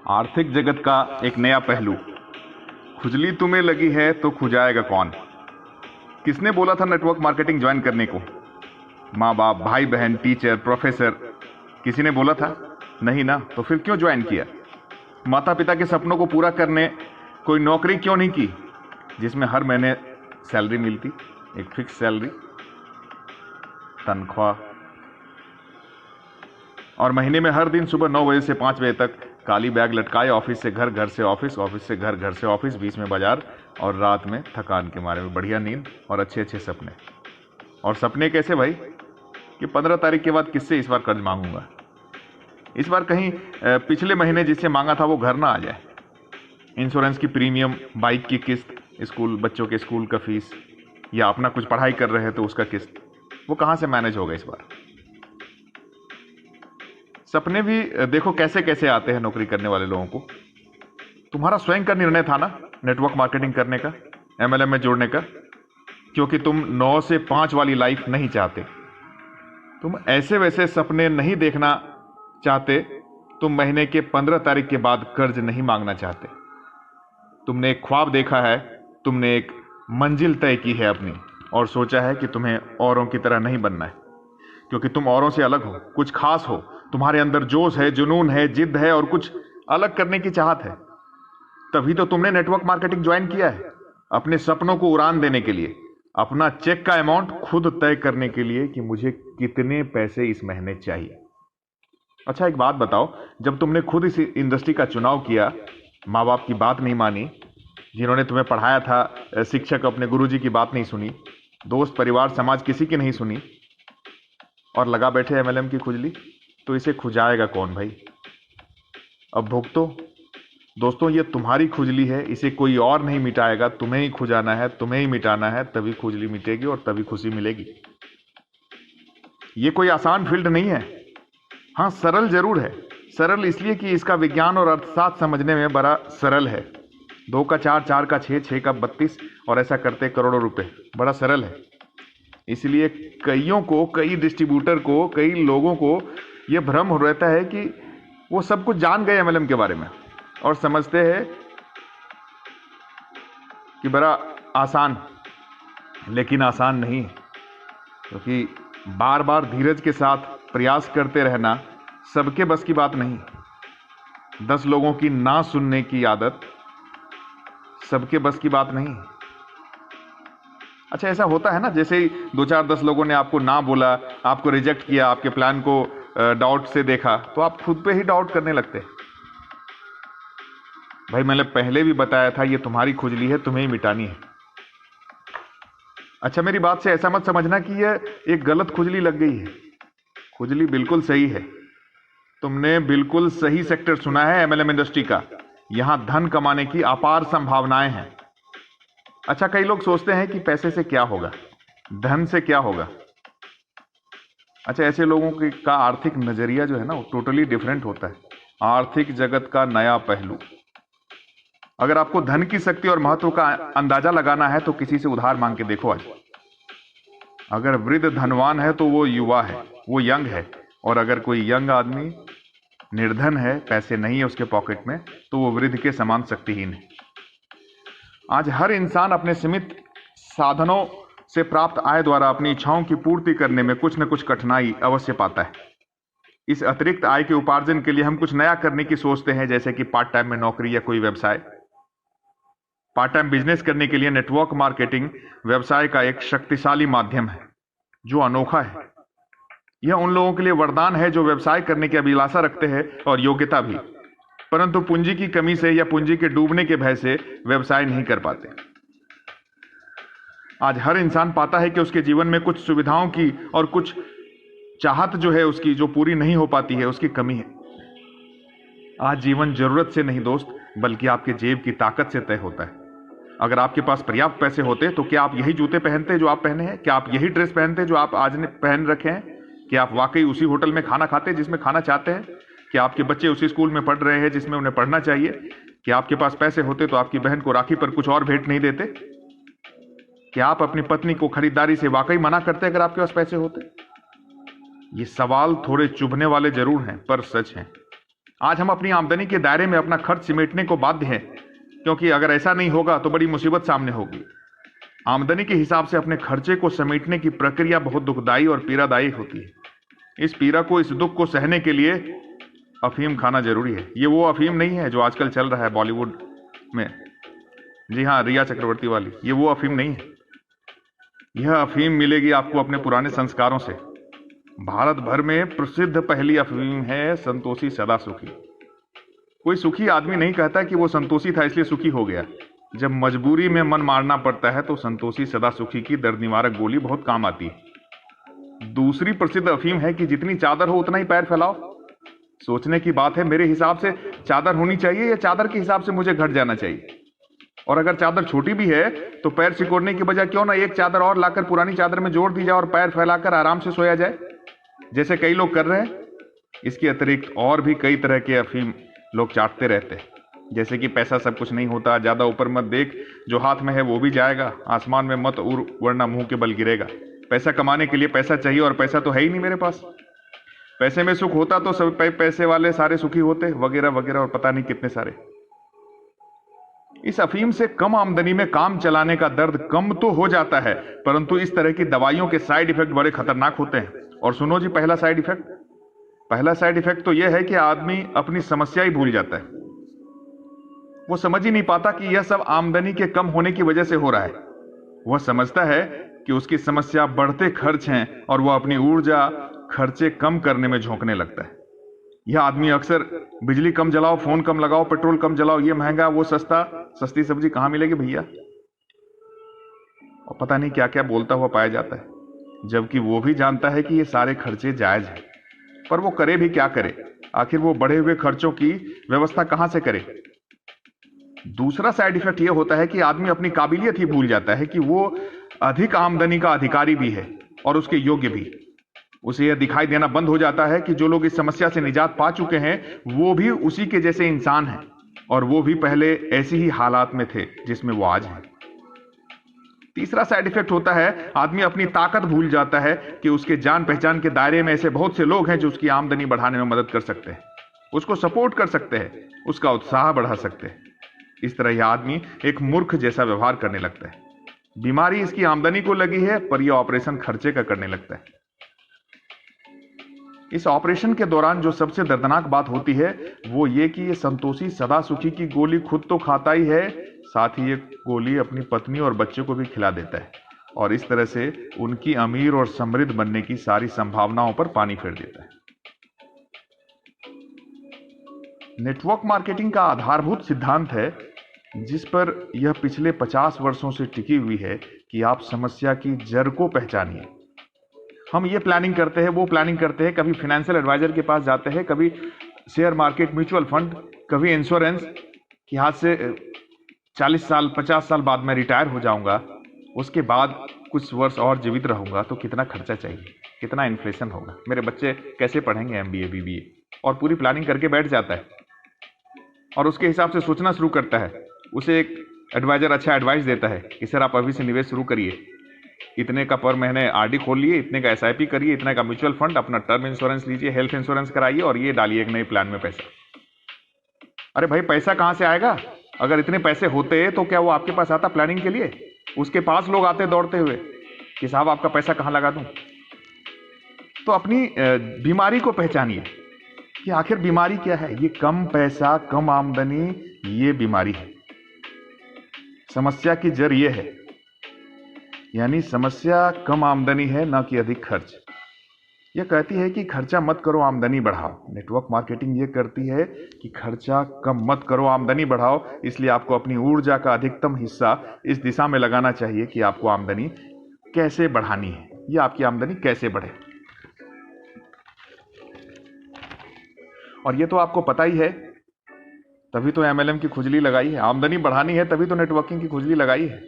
आर्थिक जगत का एक नया पहलू। खुजली तुम्हें लगी है तो खुजाएगा कौन? किसने बोला था नेटवर्क मार्केटिंग ज्वाइन करने को? माँ बाप, भाई बहन, टीचर, प्रोफेसर, किसी ने बोला था? नहीं ना, तो फिर क्यों ज्वाइन किया? माता पिता के सपनों को पूरा करने कोई नौकरी क्यों नहीं की जिसमें हर महीने सैलरी मिलती, एक फिक्स सैलरी, तनख्वाह, और महीने में हर दिन सुबह 9 बजे से 5 बजे तक काली बैग लटकाए ऑफिस से घर, घर से ऑफिस, ऑफिस से घर, घर से ऑफिस, बीच में बाजार, और रात में थकान के मारे में बढ़िया नींद और अच्छे अच्छे सपने। और सपने कैसे भाई? कि 15 तारीख के बाद किससे इस बार कर्ज मांगूंगा, इस बार कहीं पिछले महीने जिससे मांगा था वो घर ना आ जाए, इंश्योरेंस की प्रीमियम, बाइक की किस्त, स्कूल बच्चों के स्कूल का फीस, या अपना कुछ पढ़ाई कर रहे हैं तो उसका किस्त, वो कहाँ से मैनेज होगा इस बार? सपने भी देखो कैसे कैसे आते हैं नौकरी करने वाले लोगों को। तुम्हारा स्वयं का निर्णय था ना नेटवर्क मार्केटिंग करने का, एमएलएम में जुड़ने का, क्योंकि तुम 9 से 5 वाली लाइफ नहीं चाहते, तुम ऐसे वैसे सपने नहीं देखना चाहते, तुम महीने के 15 तारीख के बाद कर्ज नहीं मांगना चाहते। तुमने एक ख्वाब देखा है, तुमने एक मंजिल तय की है अपनी, और सोचा है कि तुम्हें औरों की तरह नहीं बनना है, क्योंकि तुम औरों से अलग हो, कुछ खास हो, तुम्हारे अंदर जोश है, जुनून है, जिद है और कुछ अलग करने की चाहत है। तभी तो तुमने नेटवर्क मार्केटिंग ज्वाइन किया है, अपने सपनों को उड़ान देने के लिए, अपना चेक का अमाउंट खुद तय करने के लिए कि मुझे कितने पैसे इस महीने चाहिए। अच्छा एक बात बताओ, जब तुमने खुद इस इंडस्ट्री का चुनाव किया, माँ बाप की बात नहीं मानी, जिन्होंने तुम्हें पढ़ाया था, शिक्षक अपने गुरुजी की बात नहीं सुनी, दोस्त परिवार समाज किसी की नहीं सुनी, और लगा बैठे एमएलएम की खुजली, तो इसे खुजाएगा कौन भाई? अब भुगतो। दोस्तों ये तुम्हारी खुजली है, इसे कोई और नहीं मिटाएगा, तुम्हें ही खुजाना है, तुम्हें ही मिटाना है, तभी खुजली मिटेगी और तभी खुशी मिलेगी। ये कोई आसान फील्ड नहीं है। हाँ सरल जरूर है, सरल इसलिए कि इसका विज्ञान और अर्थशास्त्र समझने में बड़ा सरल है। 2 का 4, 4 का 6, 6 का 32, और ऐसा करते करोड़ों रुपए, बड़ा सरल है। इसलिए कईयों को, कई डिस्ट्रीब्यूटर को, कई लोगों को यह भ्रम हो रहता है कि वो सब कुछ जान गए एमएलएम के बारे में और समझते हैं कि बड़ा आसान, लेकिन आसान नहीं, क्योंकि बार बार धीरज के साथ प्रयास करते रहना सबके बस की बात नहीं। 10 लोगों की ना सुनने की आदत सबके बस की बात नहीं। अच्छा ऐसा होता है ना, जैसे ही 2-4-10 लोगों ने आपको ना बोला, आपको रिजेक्ट किया, आपके प्लान को डाउट से देखा, तो आप खुद पे ही डाउट करने लगते। भाई मैंने पहले भी बताया था, ये तुम्हारी खुजली है, तुम्हें ही मिटानी है। अच्छा मेरी बात से ऐसा मत समझना कि ये एक गलत खुजली लग गई है। खुजली बिल्कुल सही है, तुमने बिल्कुल सही सेक्टर सुना है एमएलएम इंडस्ट्री का। यहां धन कमाने की अपार संभावनाएं हैं। अच्छा कई लोग सोचते हैं कि पैसे से क्या होगा, धन से क्या होगा। अच्छा ऐसे लोगों का आर्थिक नजरिया जो है ना, वो टोटली डिफरेंट होता है। आर्थिक जगत का नया पहलू। अगर आपको धन की शक्ति और महत्व का अंदाजा लगाना है तो किसी से उधार मांग के देखो आज। अगर वृद्ध धनवान है तो वो युवा है, वो यंग है, और अगर कोई यंग आदमी निर्धन है, पैसे नहीं है उसके पॉकेट में, तो वो वृद्ध के समान शक्तिहीन है। आज हर इंसान अपने सीमित साधनों से प्राप्त आय द्वारा अपनी इच्छाओं की पूर्ति करने में कुछ न कुछ कठिनाई अवश्य पाता है। इस अतिरिक्त आय के उपार्जन के लिए हम कुछ नया करने की सोचते हैं, जैसे कि पार्ट टाइम में नौकरी या कोई व्यवसाय। पार्ट टाइम बिजनेस करने के लिए नेटवर्क मार्केटिंग व्यवसाय का एक शक्तिशाली माध्यम है जो अनोखा है। यह उन लोगों के लिए वरदान है जो व्यवसाय करने की अभिलाषा रखते हैं और योग्यता भी, परंतु पूंजी की कमी से या पूंजी के डूबने के भय से व्यवसाय नहीं कर पाते। आज हर इंसान पाता है कि उसके जीवन में कुछ सुविधाओं की और कुछ चाहत जो है उसकी, जो पूरी नहीं हो पाती है, उसकी कमी है। आज जीवन जरूरत से नहीं दोस्त, बल्कि आपके जेब की ताकत से तय होता है। अगर आपके पास पर्याप्त पैसे होते तो क्या आप यही जूते पहनते जो आप पहने हैं? क्या आप यही ड्रेस पहनते जो आप आज ने पहन रखे हैं? क्या आप वाकई उसी होटल में खाना खाते जिसमें खाना चाहते हैं? क्या आपके बच्चे उसी स्कूल में पढ़ रहे हैं जिसमें उन्हें पढ़ना चाहिए? क्या आपके पास पैसे होते तो आपकी बहन को राखी पर कुछ और भेंट नहीं देते? क्या आप अपनी पत्नी को खरीदारी से वाकई मना करते अगर आपके पास पैसे होते? ये सवाल थोड़े चुभने वाले जरूर हैं, पर सच हैं। आज हम अपनी आमदनी के दायरे में अपना खर्च सिमेटने को बाध्य हैं, क्योंकि अगर ऐसा नहीं होगा तो बड़ी मुसीबत सामने होगी। आमदनी के हिसाब से अपने खर्चे को समेटने की प्रक्रिया बहुत दुखदाई और पीड़ादायी होती है। इस पीड़ा को, इस दुख को सहने के लिए अफीम खाना जरूरी है। ये वो अफीम नहीं है जो आजकल चल रहा है बॉलीवुड में, जी हाँ, रिया चक्रवर्ती वाली, ये वो अफीम नहीं है। यह अफीम मिलेगी आपको अपने पुराने संस्कारों से। भारत भर में प्रसिद्ध पहली अफीम है संतोषी सदा सुखी। कोई सुखी आदमी नहीं कहता कि वो संतोषी था इसलिए सुखी हो गया। जब मजबूरी में मन मारना पड़ता है तो संतोषी सदा सुखी की दर्द निवारक गोली बहुत काम आती है। दूसरी प्रसिद्ध अफीम है कि जितनी चादर हो उतना ही पैर फैलाओ। सोचने की बात है, मेरे हिसाब से चादर होनी चाहिए या चादर के हिसाब से मुझे घट जाना चाहिए? और अगर चादर छोटी भी है तो पैर सिकोड़ने की बजाय क्यों ना एक चादर और लाकर पुरानी चादर में जोड़ दी जाए और पैर फैलाकर आराम से सोया जाए, जैसे कई लोग कर रहे हैं। इसके अतिरिक्त और भी कई तरह के अफीम लोग चाटते रहते हैं, जैसे कि पैसा सब कुछ नहीं होता, ज्यादा ऊपर मत देख, जो हाथ में है वो भी जाएगा, आसमान में मत उड़ वरना मुंह के बल गिरेगा। पैसा कमाने के लिए पैसा चाहिए और पैसा तो है ही नहीं मेरे पास। पैसे में सुख होता तो सब पैसे वाले सारे सुखी होते, वगैरह वगैरह और पता नहीं कितने सारे। इस अफीम से कम आमदनी में काम चलाने का दर्द कम तो हो जाता है, परंतु इस तरह की दवाइयों के साइड इफेक्ट बड़े खतरनाक होते हैं। और सुनो जी, पहला साइड इफेक्ट तो यह है कि आदमी अपनी समस्या ही भूल जाता है। वो समझ ही नहीं पाता कि यह सब आमदनी के कम होने की वजह से हो रहा है। वह समझता है कि उसकी समस्या बढ़ते खर्च हैं और वह अपनी ऊर्जा खर्चे कम करने में झोंकने लगता है। यह आदमी अक्सर बिजली कम जलाओ, फोन कम लगाओ, पेट्रोल कम जलाओ, ये महंगा वो सस्ता, सस्ती सब्जी कहां मिलेगी भैया, और पता नहीं क्या क्या बोलता हुआ पाया जाता है, जबकि वो भी जानता है कि ये सारे खर्चे जायज हैं। पर वो करे भी क्या करे? आखिर वो बढ़े हुए खर्चों की व्यवस्था कहां से करे? दूसरा साइड इफेक्ट यह होता है कि आदमी अपनी काबिलियत ही भूल जाता है कि वो अधिक आमदनी का अधिकारी भी है और उसके योग्य भी। उसे यह दिखाई देना बंद हो जाता है कि जो लोग इस समस्या से निजात पा चुके हैं वो भी उसी के जैसे इंसान हैं और वो भी पहले ऐसी ही हालात में थे जिसमें वो आज हैं। तीसरा साइड इफेक्ट होता है, आदमी अपनी ताकत भूल जाता है कि उसके जान पहचान के दायरे में ऐसे बहुत से लोग हैं जो उसकी आमदनी बढ़ाने में मदद कर सकते हैं, उसको सपोर्ट कर सकते हैं, उसका उत्साह बढ़ा सकते हैं। इस तरह यह आदमी एक मूर्ख जैसा व्यवहार करने लगता है। बीमारी इसकी आमदनी को लगी है पर यह ऑपरेशन खर्चे का करने लगता है। इस ऑपरेशन के दौरान जो सबसे दर्दनाक बात होती है वो ये कि ये संतोषी सदा सुखी की गोली खुद तो खाता ही है, साथ ही ये गोली अपनी पत्नी और बच्चे को भी खिला देता है और इस तरह से उनकी अमीर और समृद्ध बनने की सारी संभावनाओं पर पानी फेर देता है। नेटवर्क मार्केटिंग का आधारभूत सिद्धांत है, जिस पर यह पिछले 50 वर्षों से टिकी हुई है, कि आप समस्या की जड़ को पहचानिए। हम ये प्लानिंग करते हैं, वो प्लानिंग करते हैं, कभी फाइनेंशियल एडवाइजर के पास जाते हैं, कभी शेयर मार्केट, म्यूचुअल फंड, कभी इंश्योरेंस कि आज से 40 साल 50 साल बाद मैं रिटायर हो जाऊंगा, उसके बाद कुछ वर्ष और जीवित रहूंगा तो कितना खर्चा चाहिए, कितना इन्फ्लेशन होगा, मेरे बच्चे कैसे पढ़ेंगे MBA BBA, और पूरी प्लानिंग करके बैठ जाता है और उसके हिसाब से सोचना शुरू करता है। उसे एक एडवाइजर अच्छा एडवाइस देता है कि सर आप अभी से निवेश शुरू करिए, इतने का पर महीने RD खोल लिए, इतने का SIP करिए, इतने का म्यूचुअल फंड, अपना टर्म इंश्योरेंस लीजिए, हेल्थ इंश्योरेंस कराइए और ये डालिए एक नए प्लान में पैसा। अरे भाई, पैसा कहां से आएगा? अगर इतने पैसे होते तो क्या वो आपके पास आता प्लानिंग के लिए? उसके पास लोग आते दौड़ते हुए कि साहब आपका पैसा कहां लगा दूं। तो अपनी बीमारी को पहचानिए कि आखिर बीमारी क्या है। ये कम पैसा, कम आमदनी, ये बीमारी है। समस्या की जड़ ये है, यानी समस्या कम आमदनी है, ना कि अधिक खर्च। यह कहती है कि खर्चा मत करो, आमदनी बढ़ाओ। नेटवर्क मार्केटिंग ये करती है कि खर्चा कम मत करो, आमदनी बढ़ाओ। इसलिए आपको अपनी ऊर्जा का अधिकतम हिस्सा इस दिशा में लगाना चाहिए कि आपको आमदनी कैसे बढ़ानी है, या आपकी आमदनी कैसे बढ़े। और ये तो आपको पता ही है, तभी तो MLM की खुजली लगाई है। आमदनी बढ़ानी है तभी तो नेटवर्किंग की खुजली लगाई है।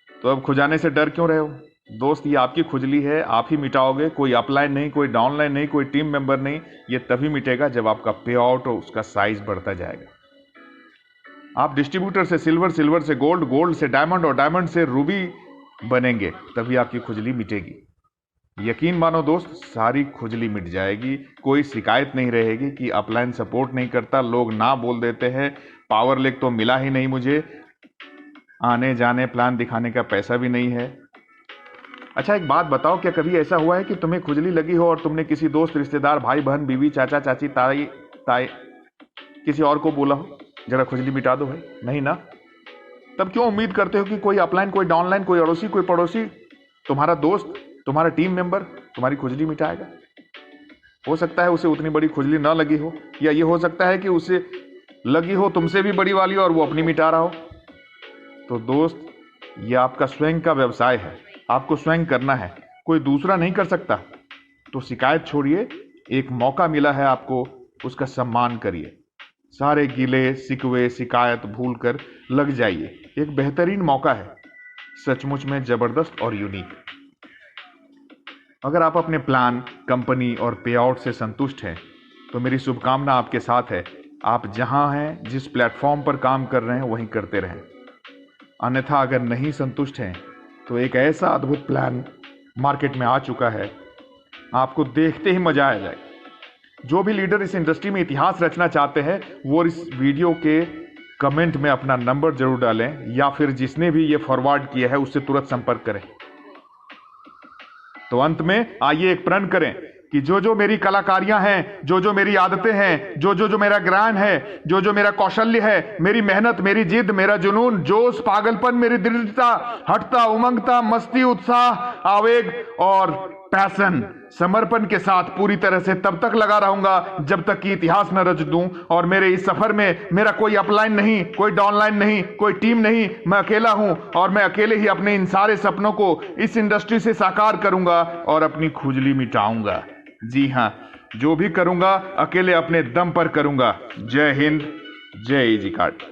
तो अब खुजाने से डर क्यों रहे हो दोस्त? ये आपकी खुजली है, आप ही मिटाओगे। कोई अपलाइन नहीं, कोई डाउनलाइन नहीं, कोई टीम मेंबर नहीं। ये तभी मिटेगा जब आपका पे आउट और उसका साइज बढ़ता जाएगा। आप डिस्ट्रीब्यूटर से सिल्वर, सिल्वर से गोल्ड, गोल्ड से डायमंड और डायमंड से रूबी बनेंगे, तभी आपकी खुजली मिटेगी। यकीन मानो दोस्त, सारी खुजली मिट जाएगी, कोई शिकायत नहीं रहेगी कि अपलाइन सपोर्ट नहीं करता, लोग ना बोल देते हैं, पावर लेक तो मिला ही नहीं मुझे, आने जाने प्लान दिखाने का पैसा भी नहीं है। अच्छा एक बात बताओ, क्या कभी ऐसा हुआ है कि तुम्हें खुजली लगी हो और तुमने किसी दोस्त, रिश्तेदार, भाई बहन, बीवी, चाचा चाची, ताई ताई किसी और को बोला हो जरा खुजली मिटा दो भाई? नहीं ना? तब क्यों उम्मीद करते हो कि कोई अपलाइन, कोई डाउनलाइन, कोई अड़ोसी, कोई पड़ोसी, तुम्हारा दोस्त, तुम्हारा टीम मेंबर तुम्हारी खुजली मिटाएगा? हो सकता है उसे उतनी बड़ी खुजली ना लगी हो, या ये हो सकता है कि उसे लगी हो तुमसे भी बड़ी वाली और वो अपनी मिटा रहा हो। तो दोस्त, ये आपका स्वयं का व्यवसाय है, आपको स्वयं करना है, कोई दूसरा नहीं कर सकता। तो शिकायत छोड़िए, एक मौका मिला है आपको, उसका सम्मान करिए। सारे गिले शिकवे शिकायत भूलकर लग जाइए, एक बेहतरीन मौका है, सचमुच में जबरदस्त और यूनिक। अगर आप अपने प्लान, कंपनी और पेआउट से संतुष्ट हैं तो मेरी शुभकामना आपके साथ है। आप जहां हैं, जिस प्लेटफॉर्म पर काम कर रहे हैं, वहीं करते रहें। अन्यथा अगर नहीं संतुष्ट हैं तो एक ऐसा अद्भुत प्लान मार्केट में आ चुका है, आपको देखते ही मजा आ जाए। जो भी लीडर इस इंडस्ट्री में इतिहास रचना चाहते हैं वो इस वीडियो के कमेंट में अपना नंबर जरूर डालें, या फिर जिसने भी ये फॉरवर्ड किया है उससे तुरंत संपर्क करें। तो अंत में आइए एक प्रण करें कि जो जो मेरी कलाकारियां हैं, जो जो मेरी आदतें हैं, जो जो मेरा ज्ञान है, जो जो मेरा कौशल्य है, मेरी मेहनत, मेरी जिद, मेरा जुनून, जोश, पागलपन, मेरी दृढ़ता, हटता, उमंगता, मस्ती, उत्साह, आवेग और पैशन, समर्पण के साथ पूरी तरह से तब तक लगा रहूंगा जब तक कि इतिहास न रच दूं। और मेरे इस सफर में मेरा कोई अपलाइन नहीं, कोई डाउनलाइन नहीं, कोई टीम नहीं, मैं अकेला हूं और मैं अकेले ही अपने इन सारे सपनों को इस इंडस्ट्री से साकार करूंगा और अपनी खुजली मिटाऊंगा। जी हां, जो भी करूंगा अकेले अपने दम पर करूंगा। जय हिंद, जय इजी कार्ड।